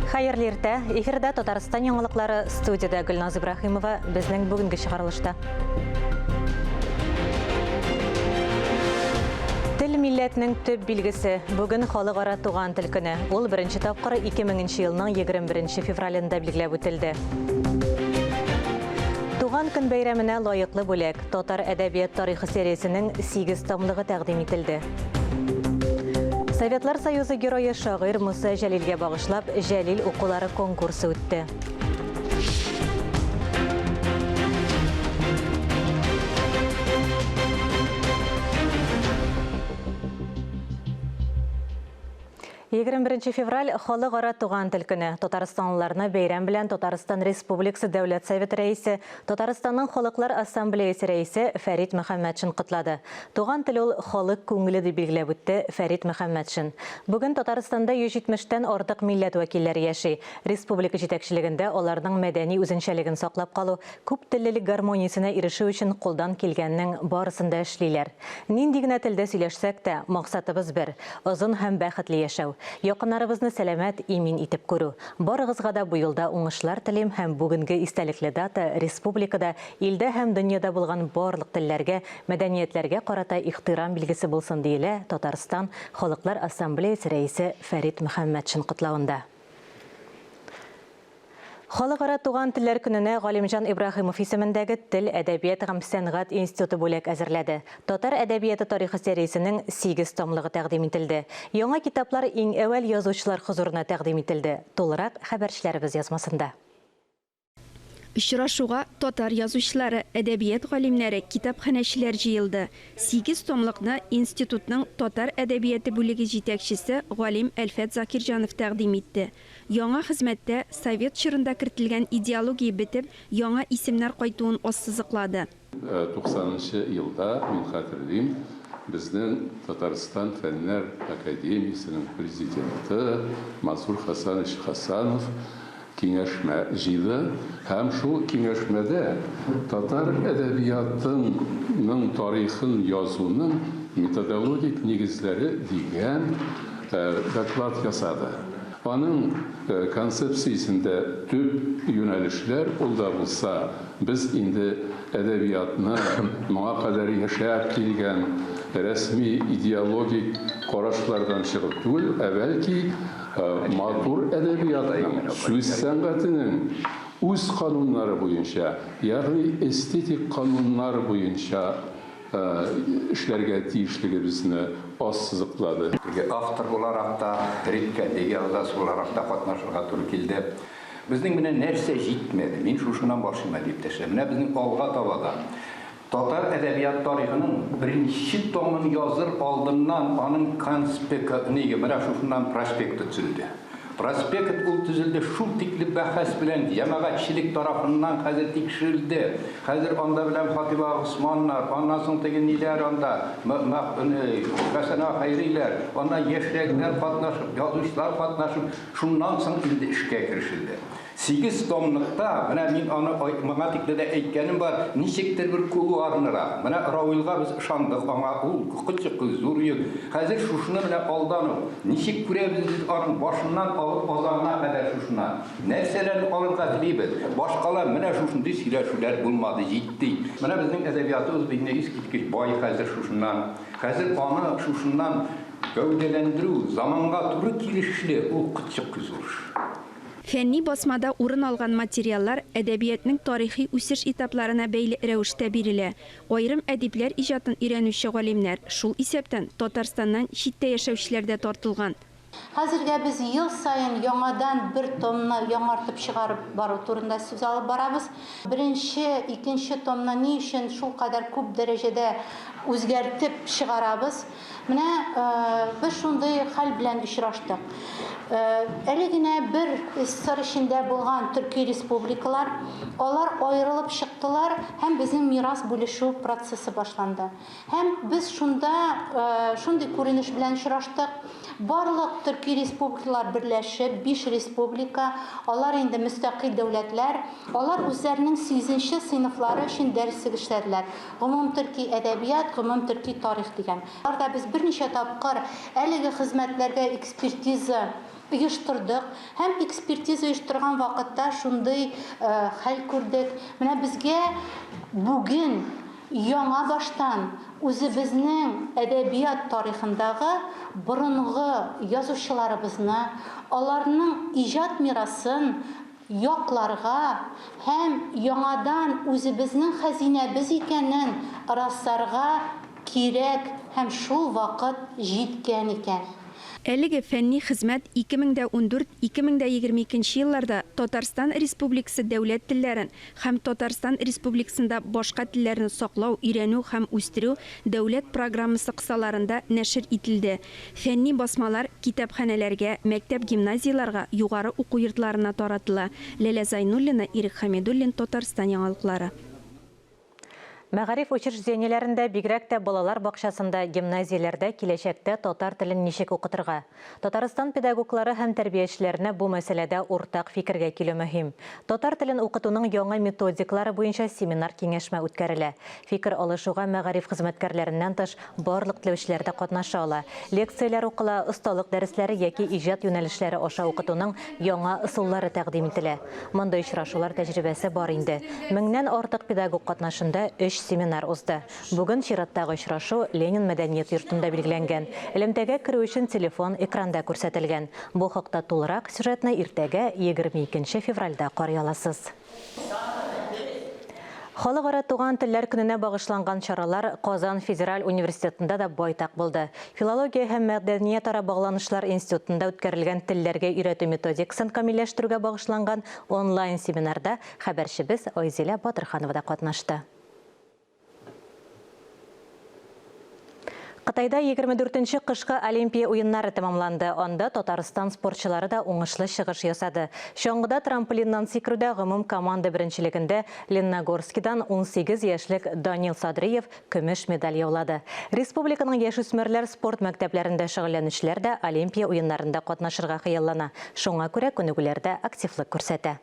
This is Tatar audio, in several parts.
Хайырлы иртә. Эфирдә Татарстан яңалыклары, студияда Гөлназ Ибрахимова, безнең бүгенге чыгарылышта. Тел милләтнең төп билгесе. Бүген халыкара туган тел көне. Ул беренче тапкыр 2000 елның 21 февралендә билгеләп үтелде. Туган көн бәйрәменә лаеклы бүләк Татар әдәбият тарихы сериясенең 8 томлыгы тәкъдим ителде. Советлар Союзы геройы шагыйрь Муса Җәлилгә багышлап Җәлил укулары конкурсы үтте. Бірінші февраль халыкара туган тел көне. Татарстанлыларны бәйрәм белән Татарстан Республикасы Дәүләт Советы рәисе, Татарстанның халыклар ассамблеясы рәисе Фәрит Мөхәммәтшин котлады. Туган тел ул халык күңеле дип билгеләп үтте Фәрит Мөхәммәтшин. Бүген Татарстанда 170-тән артык милләт вәкилләре яши. Республика җитәкчелегендә аларның мәдәни үзенчәлеген саклап калу, күп теллелек гармониясенә ирешү өчен кулдан килгәннең барысын да эшлиләр. Нинди генә телдә сөйләшсәк тә, максатыбыз бер: озын һәм бәхетле яшәү. Якыннарыбызны сәламәт, имин итеп күрү. Барыгызга да бу елда уңышлар телим һәм бүгенге истәлекле дата республикада, илдә һәм дөньяда булган барлык телләргә, мәдәниятләргә карата ихтирам билгесе булсын диелә Татарстан Халыклар ассамблеясы рәисе Фәрит Мөхәммәтшин котлавында. Халыкара туган телләр көненә Галимҗан Ибрахимов исемендәге Тел, әдәбият һәм сәнгать институты бүләк әзерләде. Татар әдәбияты тарихы сериясенең 8 томлыгы тәкъдим ителде. Яңа китаплар иң әүвәл язучылар хузурына тәкъдим ителде. Тулырак хәбәрчеләребез язмасында. Очрашуга татар язучылары, әдәбият галимнәре, китапханәчеләр җыелды. 8 томлыкны институтның татар әдәбияты бүлеге җитәкчесе Галим Әлфәт Закирҗанов тәкъдим итте. Яңа хезмәттә совет чорында кертелгән идеология бетеп, яңа исемнәр кайтуын ассызыклады. 90-нчы елда мин хәтерлим, безнең Татарстан Фәннәр академиясенең президенты Мансур Хасанович Хасанов киңәшмә җыйды һәм шул киңәшмәдә татар әдәбиятының тарихын язуның методологик нигезләре дигән доклад ясады. Аның концепциясендә төп юнәлешләр ул да булса, без инде әдәбиятны моңа кадәр яшәп килгән рәсми идеологик карашлардан чыгып түгел, бәлки матур әдәбиятның, сүз сәнгатенең үз кануннары буенча, ягъни эстетик кануннар буенча эшләргә тиешлегебезне ассызыклады. Автор буларак та, редкәле язучы буларак та катнашырга туры килде. Безнең менә нәрсә җитмәде? Мин шушыннан башыма дип тәшләм. Менә безнең алга табада татар әдәбият тарихының беренче томын языр алдыннан аның конспектыны, менә шушыннан проспекты төзелде. Проспект ул төзелде шул тикле бәхәс белән җәмәгатьчелек тарафыннан хәзер тикшерелде. Хәзер анда белән Фатима Госманнар, аннан соң теге ниләр анда, Хәсәнә Хайриләр, аннан яшьрәкләр катнашып, язучылар катнашып, шуннан соң инде эшкә керешелде. 8 томлыкта, менә мин аны моңа тикле дә әйткәнем бар, ничектер бер кулуарныра. Менә Равилга без ышандык, аңа ул кычык зур йөк. Хәзер шушыны белән алдану. Ничек күрәбез аның башыннан алып азанына кадәр шушына. Нәрсәләрне алырга телибез. Башкалар менә шушындый сөйләшүләр булмады, җитди. Менә безнең әдәбиятыбыз бик искиткеч бай хәзер шушыннан. Хәзер аны шушыннан гәүдәләндерү, заманга туры килешле ул кычык зур. Фәнни басмада урын алган материаллар әдәбиятның тарихи үсеш этапларына бәйле рәвештә бирелә. Айрым әдипләр иҗатын өйрәнүче галимнәр шул исәптән Татарстаннан читтә яшәүчеләр дә тартылган. Хәзергә без ел сайын яңадан бер томны яңартып чыгарып бару турында сүз алып барабыз. Беренче, икенче томны ни өчен шул кадәр күп дәрәҗәдә үзгәртеп чыгарабыз? Менә без шундый хәл белән очраштык. Әле генә бер СССР эчендә булган төрки республикалар, алар аерылып чыктылар һәм безнең мирас бүлешү процессы башланды. Һәм без шунда шундый күренеш белән очраштык. Барлык төрки республикалар берләшеп, 5 республика, алар инде мөстәкыйль дәүләтләр, алар үзләренең 8нче сыйныфлары өчен дәрес эшләделәр. Гомум төрки әдәбият, гомум төрки тарих дигән. Аларда без берничә тапкыр әлеге хезмәтләргә экспертиза оештырдык һәм экспертиза оештырган вакытта шундый хәл күрдек. Менә безгә бүген яңа баштан үзебезнең әдәбият тарихындагы борынгы язучыларыбызны, аларның иҗат мирасын якларга һәм яңадан үзебезнең хәзинәбез икәнен расларга кирәк һәм шул вакыт җиткән икән. Әлеге фәнни хезмәт 2014-2022 елларда Татарстан Республикасы дәүләт телләрен һәм Татарстан Республикасында башка телләрне саклау, өйрәнү һәм үстерү дәүләт программасы кысаларында нәшер ителде. Фәнни басмалар китапханәләргә, мәктәп-гимназияларга, югары уку йортларына таратыла. Ләлә Зайнуллина, Ирек Хамидуллин, Татарстан яңалыклары. Мәгариф учреждениеләрендә бигрәк тә балалар бакчасында, гимназияләрдә киләчәктә татар телен ничек укытырга. Татарстан педагоглары һәм тәрбиячеләренә бу мәсьәләдә уртак фикергә килү мөһим. Татар телен укытуның яңа методикалары буенча семинар киңәшмә үткәрелә. Фикер алышуга мәгариф хезмәткәрләреннән тыш барлык теләүчеләр дә катнаша ала. Лекцияләр укыла, осталык дәресләре яки иҗат юнәлешләре аша укытуның яңа ысуллары тәкъдим ителә. Мондай очрашулар тәҗрибәсе бар инде. 1000нән артык педагог катнашында 3 семинар узды. Бүген чираттагы очрашу Ленин мәдәният йортында билгеләнгән. Элемтәгә керү өчен телефон экранда күрсәтелгән. Бу хакта тулырак сюжетны иртәгә 22 февральдә карый аласыз. Халыкара туган телләр көненә багышланган чаралар Казан Федераль университетында да байтак булды. Филология һәм мәдәният-ара багланышлар институтында үткәрелгән телләргә өйрәтү методикасын камилләштерүгә багышланган онлайн семинарда хәбәрчебез Айзилә Батырханова да катнашты. Кытайда 24-нче кышкы Олимпия уеннары тәмамланды. Анда Татарстан спортчылары да уңышлы чыгыш ясады. Чоңгыда трамплиннан сикрүдә гомум команда беренчелегендә Лениногорскидан 18 яшьлек Данил Садриев көмеш медаль яулады. Республиканың яшүсмерләр спорт мәктәпләрендә шөгыльләнүчеләр дә Олимпия уеннарында катнашырга хыяллана. Шуңа күрә күнегүләрдә активлык күрсәтә.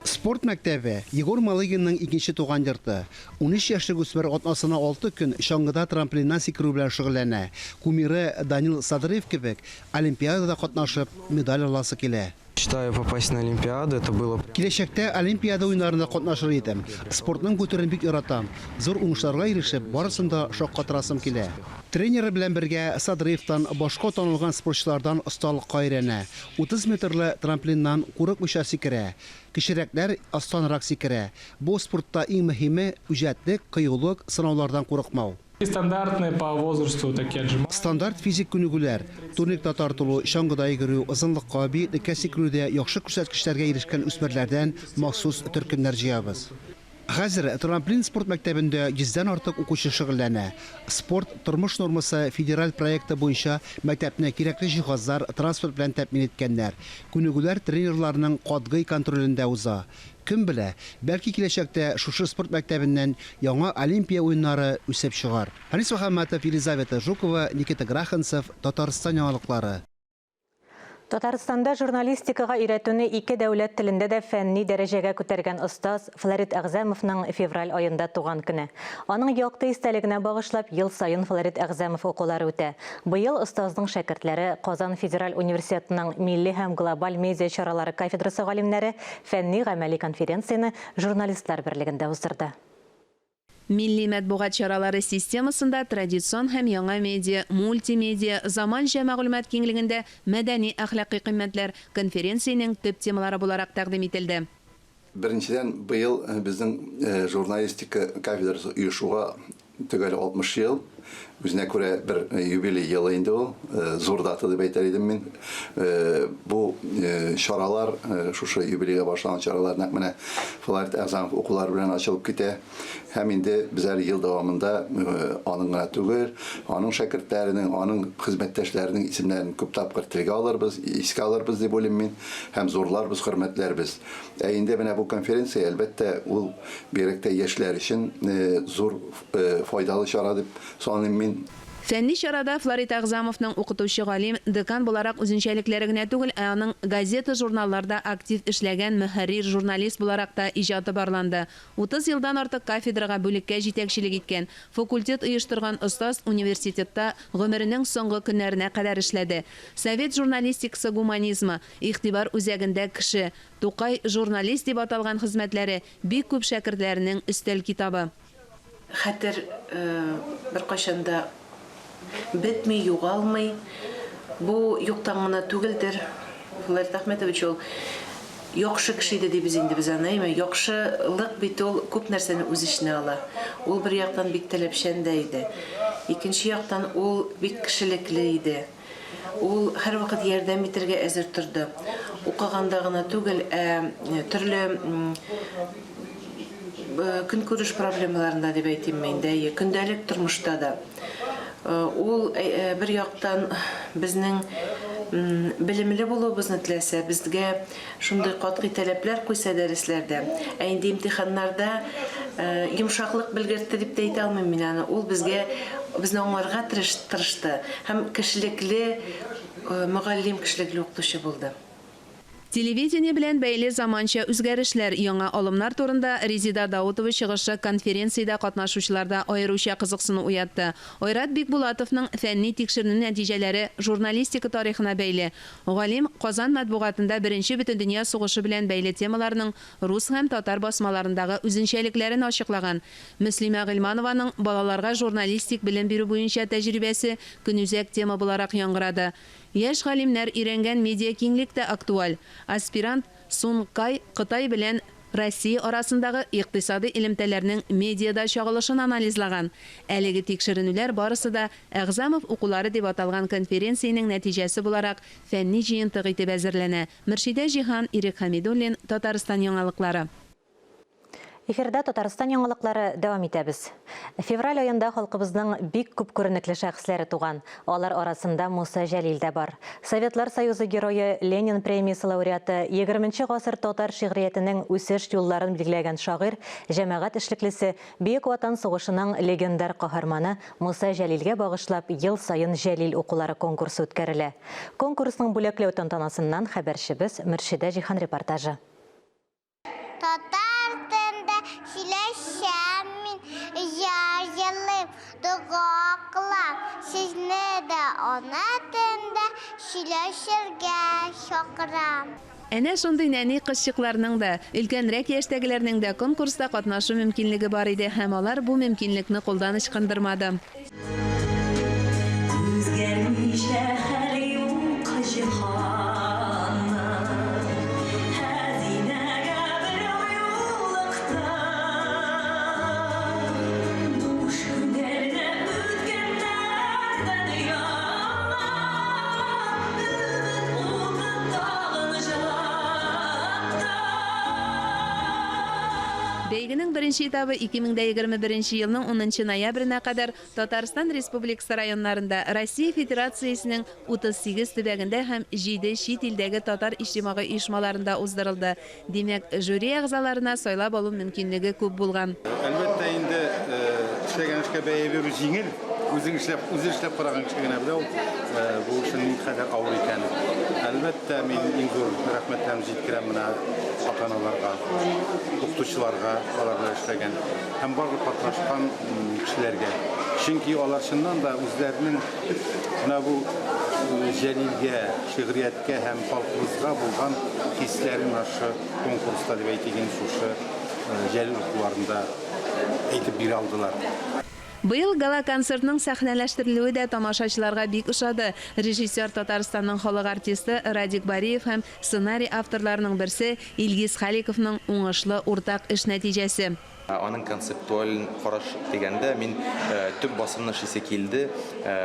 Спорт мәктәбе Егор Малыгинның икенче туган йорты. 13 яшьлек үсмер атнасына 6 көн чаңгыда трамплиннан сикерү белән шөгыльләнә. Кумиры Данил Садриев кебек Олимпиадада катнашып медаль аласы килә. Мечтаю попасть на Олимпиаду, это было... Киләчәктә Олимпиада уеннарында катнашыр идем. Спортның күтәрен бик яратам. Зур уңышларга ирешеп, барысын да шаккатырасым килә. Тренеры белән бергә Садриевтан башка танылган спортчылардан осталыкка өйрәнә. 30 метрлы трамплиннан курыкмыйча сикерә. Кечерәкләр астанрак сикерә. Бу спортта иң мөһиме үҗәтлек, кыюлык, сынаулардан курыкмау. Стандартные по возрасту такие отжимания. Стандарт физик күнегүләр, турниктә тартылу, чаңгыда йөгерү, озынлыкка, биеклеккә сикерүдә яхшы күрсәткечләргә ирешкән үсмерләрдән махсус төркемнәр җыябыз. Хәзер трамплин спорт мәктәбендә 100дән артык укучы шөгыльләнә. Спорт тормыш нормасы федераль проекты буенча мәктәпне кирәкле җиһазлар, транспорт белән тәэмин иткәннәр. Күнегүләр тренерларның катгый контролендә уза. Кем белә, бәлки киләчәктә шушы спорт мәктәбеннән яңа Олимпия уеннары үсеп чыгар. Харис Мөхәммәтов, Елизавета Жукова, Никита Граханцев, Татарстан яңалыклары. Татарстанда журналистикага өйрәтүне 2 дәүләт телендә дә фәнни дәрәҗәгә күтәргән остаз Флорид Әгъзәмовның февраль аенда туган көне. Аның якты истәлегенә багышлап ел сайын Флорид Әгъзәмов укулары үтә. Быел остазның шәкертләре Казан Федераль университетының милли һәм глобаль медиа чаралары кафедрасы галимнәре фәнни-гамәли конференцияны журналистлар берлегендә уздырды. Милли матбугат чаралары системасында традицион һәм яңа медиа, мультимедиа, заманча мәгълүмат киңлегендә мәдәни әхлакый кыйммәтләр конференциянең төп темалары буларак тәкъдим ителде. Беренчедән, быел безнең журналистика кафедрасы оешуга төгәл 60 ел. Үзенә күрә бер юбилей елы инде ул. Зур дата дип әйтер идем мин. Бу чаралар, шушы юбилейга башланган чаралар нәкъ менә Флорид Әгъзәмов укулары белән ачылып китә. Һәм инде без әле ел дәвамында аның гына түгел, аның шәкертләренең, аның хезмәттәшләренең исемнәрен күп тапкыр телгә алырбыз, искә алырбыз дип уйлыйм мин, һәм зурларбыз, хөрмәтләрбез. Инде менә бу конференция әлбәттә ул бигрәк тә яшьләр өчен зур файдалы чара дип саныйм мин. Фәнни чарада Флорид Агзамовның укытучы галим декан буларак үзенчәлекләре генә түгел, аның газета, журналларда актив эшләгән мөхәррир журналист буларак та иҗаты барланды. 30 елдан артык кафедрага бүлеккә җитәкчелек иткән, факультет оештырган остаз университетта гомеренең соңгы көннәренә кадәр эшләде. Совет журналистикасы гуманизмы, игътибар үзәгендә кеше, Тукай журналист дип аталган хезмәтләре бик күп шәкертләренең өстәл китабы. Хәтер бер кайчанда бетми, югалмый. Бу юктан гына түгелдер. Флорид Әхмәтович ул яхшы кеше иде дип без аны әйме. Яхшылык бит ул күп нәрсәне үз иченә ала. Ул бер яктан бик таләпчән дә иде. Икенче яктан ул бик кешелекле иде. Ул һәр вакыт ярдәм итәргә әзер торды. Укыганда гына түгел, төрле көнкүреш проблемаларында дип әйтим мин дә, көндәлек тормышта да. Ул бер яктан безнең белемле булуыбызны теләсә, безгә шундый катгый таләпләр куйса дәресләрдә, инде имтиханнарда йомшаклык белгертте дип әйтә алмыйм мин аны. Ул безне аңларга тырышты һәм кешелекле мөгаллим, кешелекле укытучы булды. Телевидение белән бәйле заманча үзгәрешләр, яңа алымнар турында Резида Даутова чыгышы конференциядә катнашучыларда аеруча кызыксыну уятты. Айрат Бикбулатовның фәнни тикшеренү нәтиҗәләре журналистика тарихына бәйле. Галим Казан матбугатында Беренче Бөтендөнья сугышы белән бәйле темаларның рус һәм татар басмаларындагы үзенчәлекләрен ачыклаган. Мөслимә Гыйльманованың балаларга журналистик белем бирү буенча тәҗрибәсе көнүзәк тема буларак яңгырады. Яшь галимнәр өйрәнгән медиа киңлек тә актуаль. Аспирант Сун Кай Кытай белән Россия арасындагы икътисади элемтәләрнең медиада чагылышын анализлаган. Әлеге тикшеренүләр барысы да Әгзамов укулары дип аталган конференциянең нәтиҗәсе буларак фәнни җыентык итеп әзерләнә. Мөршидә Җиһан, Ирек Хәмидуллин, Татарстан яңалыклары. Эфирда Татарстан яңалыклары дәвам итәбез. Февраль айында халкыбызның бик күп күренекле шәхесләре туган. Алар арасында Муса Җәлил дә бар. Советлар Союзы герое, Ленин премиясы лауреаты, 20-нче гасыр татар шигъриятенең үсеш юлларын билгеләгән шагыйрь, җәмәгать эшлеклесе, Бөек Ватан сугышының легендар каһарманы Муса Җәлилгә багышлап ел сайын Җәлил укулары конкурсы үткәрелә. Конкурсның бүләкләү тантанасыннан хәбәрчебез Мөршидә Җиһан репортажы. Әнә шундый нәни кызчыкларның да, өлкәнрәк яшьтәгеләрнең дә конкурста катнашу мөмкинлеге бар иде һәм алар бу мөмкинлекне кулдан ычкындырмады. Бәйгенең беренче этабы 2021 елның 10 ноябренә кадәр Татарстан Республикасы районнарында Россия Федерациясенең 38 төбәгендә һәм 7 чит илдәге татар иҗтимагый оешмаларында уздырылды. Димәк, жюри әгъзаларына сайлап алу мөмкинлеге күп булган. Әлбәттә инде эшләгән эшкә бәя бирү җиңел. Үзе эшләп караган кеше генә белә ул бу эшнең никадәр авыр икәнен. Әлбәттә мин иң зур рәхмәтләрне җиткерәм менә ата-аналарга, укытучыларга, аларга эшләгән һәм барлык катнашкан кешеләргә. Чөнки алар чыннан да үзләренең менә бу Җәлилгә, шигърияткә һәм халкыбызга булган хисләрен ашы конкурста дип әйтелгән шушы Җәлил укуларында әйтеп бирә алдылар. Быел гала концертның сәхнәләштерелүе дә тамашачыларга бик ошады. Режиссер Татарстанның халык артисты Радик Бариев һәм сценарий авторларының берсе Илгиз Халиковның уңышлы уртак эш нәтиҗәсе. Аның концептуаль караш дигәндә мин төп басымны шисе килде.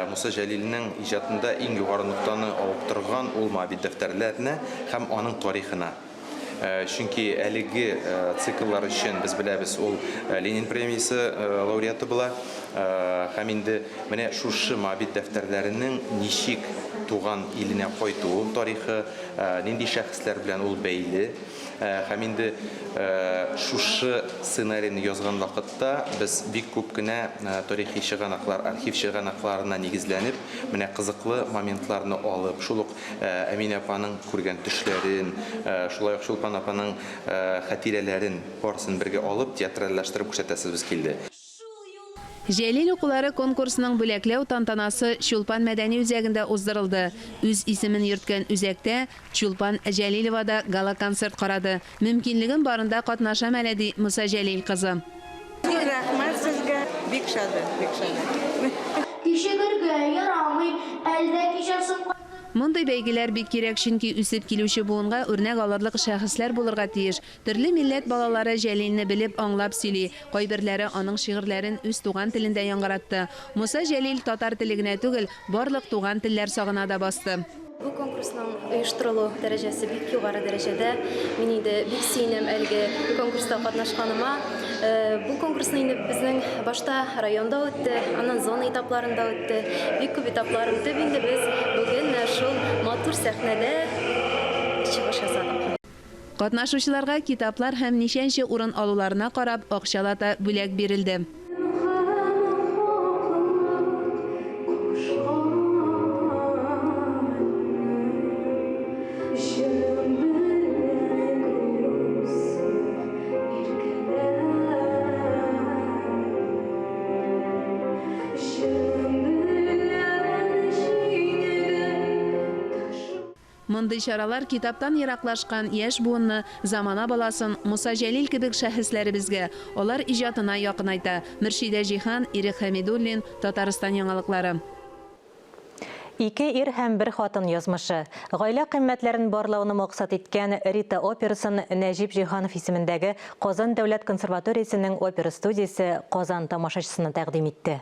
Муса Җәлилнең иҗатында иң югары ноктаны алып торган ул мабит дәфтәрләренә һәм аның тарихына. Чөнки әлеге цикллар өчен без беләбез ул Ленин премиясе лауреаты була. Һәм инде менә шушы мабит дәфтәрләренең ничек туган иленә кайту тарихы, нинди шәхесләр белән ул бәйле. Һәм инде шушы сценарийны язган вакытта без бик күп кенә тарихи чыганаклар, архив чыганакларына нигезләнеп, менә кызыклы моментларны алып, шул ук Әминә апаның күргән төшләрен, шулай ук Чулпан апаның хатирәләрен барысын бергә алып театральлаштырып күрсәтәсебез килде. Җәлил укулары конкурсының бүләкләү тантанасы Чулпан мәдәни үзәгендә уздырылды. Үз исемен йөрткән үзәктә Чулпан Җәлилова да гала-концерт карады. Мөмкинлеген барында катнашам әле ди Муса Җәлил кызы. Рәхмәт сезгә. Бик шат, бик шат. Кишегергә ярамый, әлдә кичәсен. Мондай бәйгеләр бик кирәк, чөнки үсеп килүче буынга үрнәк алырлык шәхесләр булырга тиеш. Төрле милләт балалары Җәлилне белеп, аңлап сөйли. Кайберләре аның шигырьләрен үз туган телендә яңгыратты. Муса Җәлил татар теле генә түгел, барлык туган телләр сагына да басты. Бу конкурсның оештырылу дәрәҗәсе бик югары дәрәҗәдә. Мин инде бик сөенәм әлеге конкурста катнашканыма. Бу конкурсны инде безнең башта районда үтте, аннан зона этапларында үтте. Бик күп этаплар үтте. Инде без бүген шул матур сәхнәдә чыгыш ясадык. Катнашучыларга китаплар һәм ничәнче урын алуларына карап акчалата бүләк бирелде. Мондый чаралар китаптан ераклашкан яшь буынны, замана баласын Муса Җәлил кебек шәхесләребезгә, алар иҗатына якынайта. Мөршидә Җихан, Ирек Хәмидуллин, Татарстан яңалыклары. Ике ир һәм бер хатын язмышы. Гаилә кыйммәтләрен барлауны максат иткән Рита операсын Нәҗип Җиһанов исемендәге Казан дәүләт консерваториясенең опера студиясе Казан тамашачысына тәкъдим итте.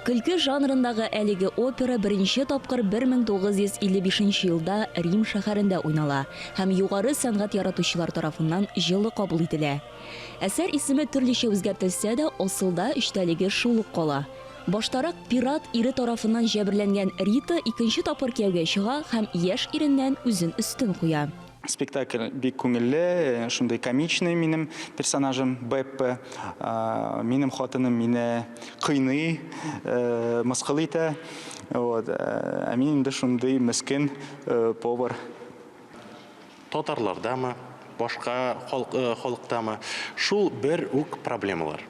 Көлке жанрындагы әлеге опера беренче тапкыр 1955 елда Рим шәһәрендә уйнала һәм югары сәнгать яратучылар тарафыннан җылы кабул ителә. Әсәр исеме төрлечә үзгәртелсә дә, асылда эчтәлеге шул ук кала. Баштарак пират ире тарафыннан җәберләнгән Рита икенче тапкыр кияүгә чыга һәм яшь иреннән үзен өстен куя. Спектакль бик күңелле, шундай комичный минем персонажым Беппе, минем хатыным мине кыйный, мыскыл итә. Вот, мин инде шундай мескен повар. Татарлардамы, башка халыктамы шул бер үк проблемалар.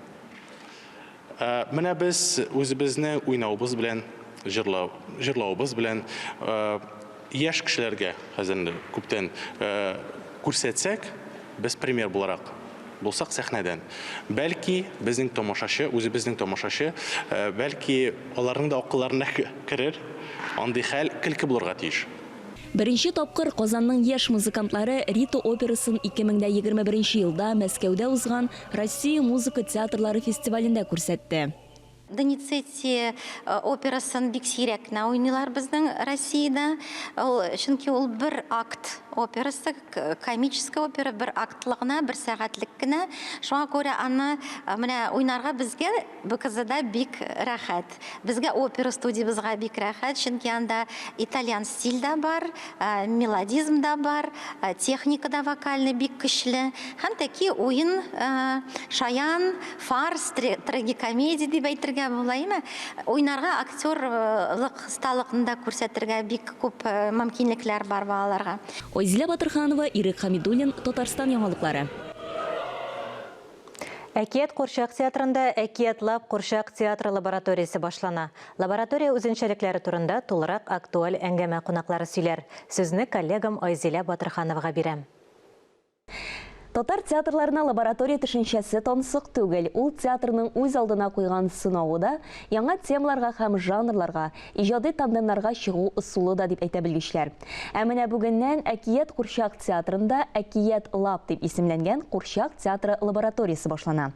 Менә без үзебезне уйнавыбыз белән, җырлавыбыз белән яшь кешеләргә хәзер күптән күрсәтсәк, без пример буларак булсак сәхнәдән, бәлки безнең тамашачы, үзебезнең тамашачы, бәлки аларның да акылларына керер, андый хәл көлке булырга тиеш. Беренче тапкыр Казанның яшь музыкантлары Рита операсын 2021 елда Мәскәүдә узган Россия музыка театрлары фестивалендә күрсәтте. Деницетти операсын бик сирәк кенә уйныйлар безнең Россиядә. Чөнки ул бер акт операсы, комическая опера, бер актлыгына, бер сәгатьлек кенә. Шуңа күрә аны менә уйнарга безгә БКЗда бик рәхәт. Безгә опера студиябызга бик рәхәт, чөнки анда итальян стильдә бар, мелодизм да бар, техника да вокальный бик көчле. Һәм таки уен шаян, фарс, трагикомедия дип әйтергә булаймы? Уйнарга актерлык сталыгында күрсәтергә бик күп мөмкинлекләр бар балаларга. Ойзилә Батырханова, Ирек Хәмидуллин, Татарстан яңалыклары. Әкият Курчак театрында Әкиятлап Курчак театры лабораториясе башлана. Лаборатория үзенчәлекләре турында тулырак актуаль әңгәмә кунаклары сөйләр. Сүзне коллегам Ойзилә Батырхановага бирәм. Татар театрларына лаборатория төшенчәсе тансык түгел. Ул театрның үз алдына куйган сынавы да яңа темаларга һәм жанрларга, иҗади тандемнарга чыгу ысулы да дип әйтә белгечләр. Ә менә бүгеннән Әкият Курчак театрында Әкиятлап дип исемләнгән Курчак театры лабораториясе башлана.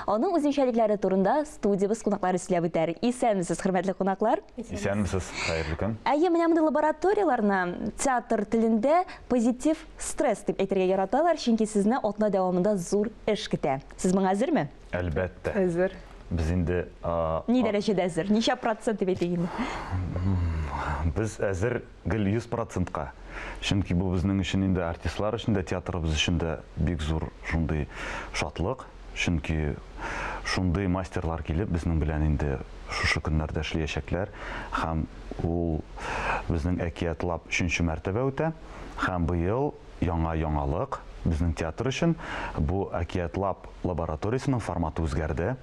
Аның үзенчәлекләре турында студиябыз кунаклары сөйләп үтәр. Исәнмесез, хөрмәтле кунаклар? Исәнмесез, хәерле көн. Әйе, менә мондый лабораторияларны театр телендә позитив стресс дип әйтергә яраталар, чөнки сезне атна дәвамында зур эш көтә. Сез моңа әзерме? Әлбәттә. Әзер. Біз инде Ни дәрәҗәдә әзер? Ничә процент дип әйтегез? біз әзір гел 100%-ка. Чөнки бу безнең өчен инде артистлар өчен дә, театрыбыз өчен дә бик зур шундый шатлык. Чөнки шундый мастерлар килеп безнең белән инде шушы көннәрдә эшләячәкләр. Һәм ул безнең әкият лап 3нче мәртәбә үтә. Һәм быел яңа яңалык безнең театр өчен бу әкият лап лабораториясының форматы үзгәрде.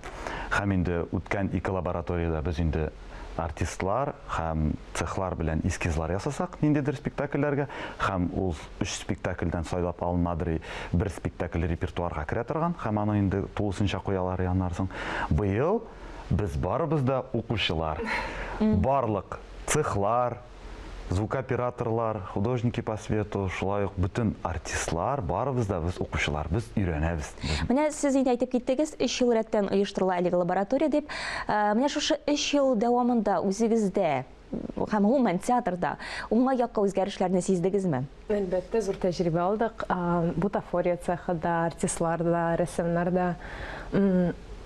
Һәм инде үткән 2 лабораториядә без инде артистлар һәм цехлар белән эскизлар ясасак ниндидер спектакльләргә, һәм ул 3 спектакльдән сайлап алынадыр, бер спектакль репертуарга керә торган, һәм аны инде тулысынча куялар яннарсың. Быел без барыбыз да укучылар. Барлык цехлар, звукоператорлар, художники по свету, шулай ук бүтән артистлар, барыбыз да без укучылар, без өйрәнәбез. Менә сез инде әйтеп киттегез, 3 ел рәттән оештырыла әлеге лаборатория дип. Менә шушы 3 ел дәвамында үзегездә һәм гомумән театрда уңай якка үзгәрешләрне сиздегезме? Әлбәттә, зур тәҗрибә алдык. Бутафория цехында, артистларда, рәссамнарда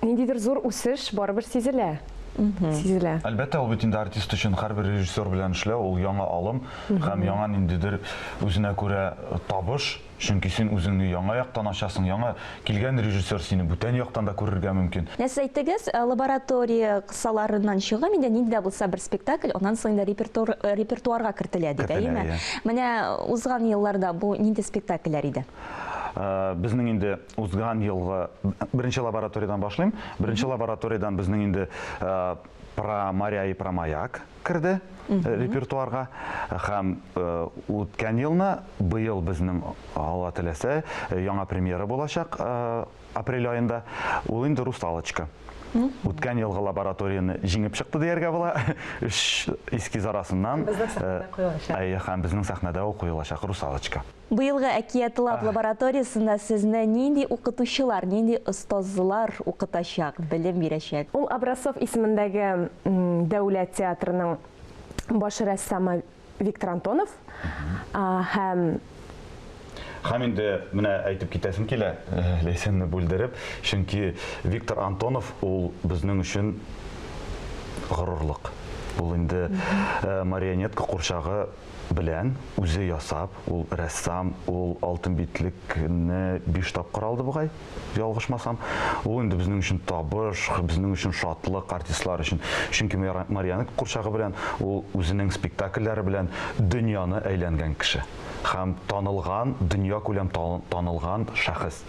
ниндидер зур үсеш барыбер сизелә. Сизелә. Әлбәттә, ул бит инде артист өчен һәрбер режиссер белән эшләү, ул яңа алым һәм яңа ниндидер үзенә күрә табыш. Чөнки син үзеңне яңа яктан ачасың, яңа килгән режиссер сине бүтән яктан да күрергә мөмкин. Сез әйтегез, лаборатория кысаларыннан чыга, миндә нинди булса бер спектакль, аннан соң да репертуарга кертелә дип әйме. Менә узган елларда бу нинди спектакльләр иде? Безнең инде узган елгы беренче лабораториядан башлыйм. Беренче лабораториядан безнең инде про моря и про маяк керде репертуарга. Һәм үткән елны, быел безнең Алла теләсә яңа премьера булачак апрель айында. Ул инде «Русалочка». Үткән елгы лабораторияны җиңеп чыкты дияргә була. 3 эскиз арасыннан һәм безнең сәхнәдә ул куелачак «Русалочка». Быелгы әкият лаб лабораториясында сезне нинди укытучылар, нинди остазлар укытачак, белем бирәчәк? Ул Образцов исемендәге Дәүләт театрының баш рәссамы Виктор Антонов һәм инде менә әйтеп китәсем килә, ләйсәнне бүлдереп, чөнки Виктор Антонов ул безнең өчен горурлык. Ул инде марионетка курчагы белән үзе ясап, ул рәссам, ул алтын битлекне 5 тапкыр алды бугай, ялгышмасам. Ул инде безнең өчен табыш, безнең өчен шатлык, артистлар өчен. Чөнки марионетка курчагы белән ул үзенең спектакльләре белән дөньяны әйләнгән кеше. Һәм танылган, дөнья күләм танылган шәхес.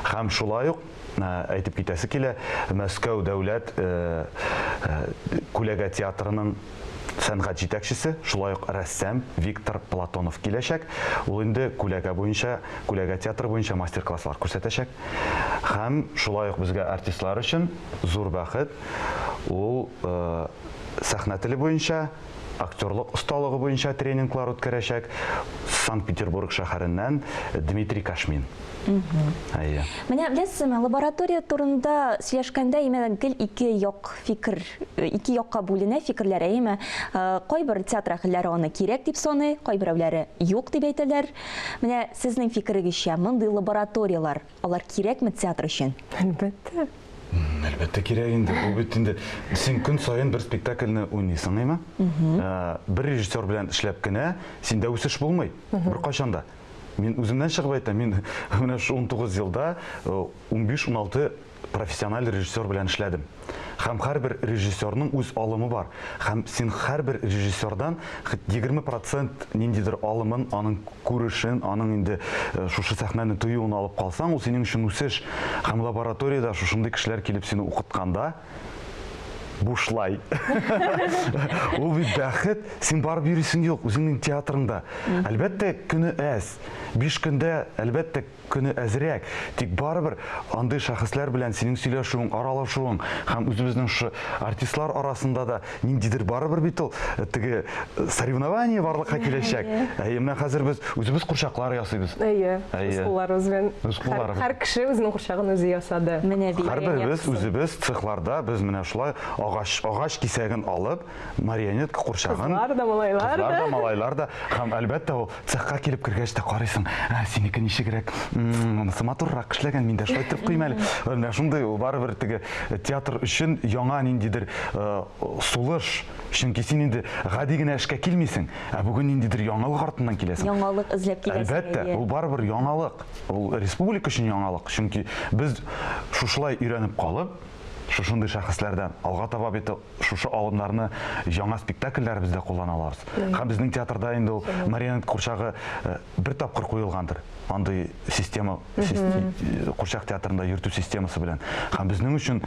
Һәм шулай ук әйтеп китәсе килә, Мәскәү дәүләт күләгә театрының сәнгать җитәкчесе, шулай ук рәссам Виктор Платонов киләчәк. Ул инде күләгә театры буенча мастер-класслар күрсәтәчәк. Һәм шулай ук безгә артистлар өчен зур бәхет. Ул сәхнә теле буенча, актерлык осталыгы буенча тренинглар үткәрәчәк. Санкт-Петербург шәһәреннән Дмитрий Кашмин. Менә беләсезме, лаборатория турында сөйләшкәндә гел ике якка бүленә фикерләр, кайбер театр әһелләре аны кирәк дип саный, кайберәүләре юк дип әйтәләр. Менә сезнең фикерегезчә, мондый лабораториялар, алар кирәкме театр өчен? Әлбәттә. Әлбәттә кирәк инде. Ул бит инде син көн саен бер спектакльне уйныйсың, әйме? Бер режиссер белән эшләп кенә синдә үсеш булмый. Бер качанда. Мин үземнән чыгып әйтәм, мин менә шу 19 елда 15-16 профессиональ режиссер белән эшләдем. Һәм һәрбер режиссерның үз алымы бар. Һәм син һәрбер режиссердан 20% ниндидер алымын, аның күрешен, аның инде шушы сәхнәне тоюын алып калсаң, ул синең өчен үсеш. Һәм лабораториядә шушындый кешеләр килеп сине укытканда бушлай. Ул бит бәхет, син барып йөрисең юк, үзеңнең театрыңда. Әлбәттә, көне әз. 5 көндә әлбәттә көне әзрәк. Тик барыбер андый шәхесләр белән синең сөйләшүең, аралашуың, һәм үзебезнең шу артистлар арасында да ниндидер барыбер бит ул теге соревнование барлыкка киләчәк. Менә хәзер без үзебез курчаклар ясыйбыз. Скулларыбыз белән. Һәр кеше үзенең курчагын үзе ясады. Һәрберебез үзебез цехларда без менә шулай агач кисәген алып, марионетка курчагын. Кызлар да, малайлар да. Һәм әлбәттә ул цехка килеп кергәч тә карыйсың, синеке ничегрәк, монысы матуррак эшләгән, мин дә шулай итеп кыймәле. Менә шундый барыбер теге театр өчен яңа ниндидер сулыш, чөнки син инде гади генә эшкә килмисең, ә бүген ниндидер яңалык артыннан киләсең. Яңалык эзләп киләсең. Әлбәттә, ул барыбер яңалык. Ул республика өчен яңалык, чөнки без шушылай өйрәнеп калып, шушындай шәхесләрдән алга таба бит шушы авыннарны яңа спектакльләр бездә куллана алабыз. Һәм безнең театрда инде ул марионетка курчагы бер тапкыр куелгандыр. Андый система курчак театрында йөртү системасы белән. Һәм безнең өчен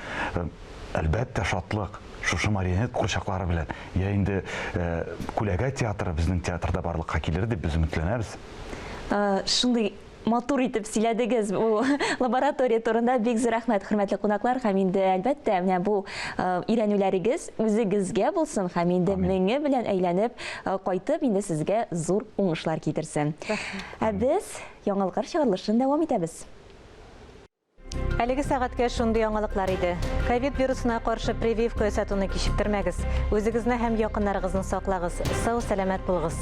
әлбәттә шатлык шушы марионетка курчаклары белән. Я инде күләгә театры безнең театрда барлыкка килер дип без өметләнәбез. Шундый матур итеп сөйләдегез. Бу лаборатория турында бик зур рәхмәт, хөрмәтле кунаклар. Һәм инде әлбәттә менә бу өйрәнүләрегез үзегезгә булсын. Һәм инде меңе белән әйләнеп кайтып инде сезгә зур уңышлар китерсен. Ә без яңалыклар чыгарылышын дәвам итәбез. Әлеге сәгатькә шундый яңалыклар иде. Ковид вирусына каршы прививка ясатуны кичектермәгез. Үзегезне һәм якыннарыгызны саклагыз. Сау, сәламәт булыгыз.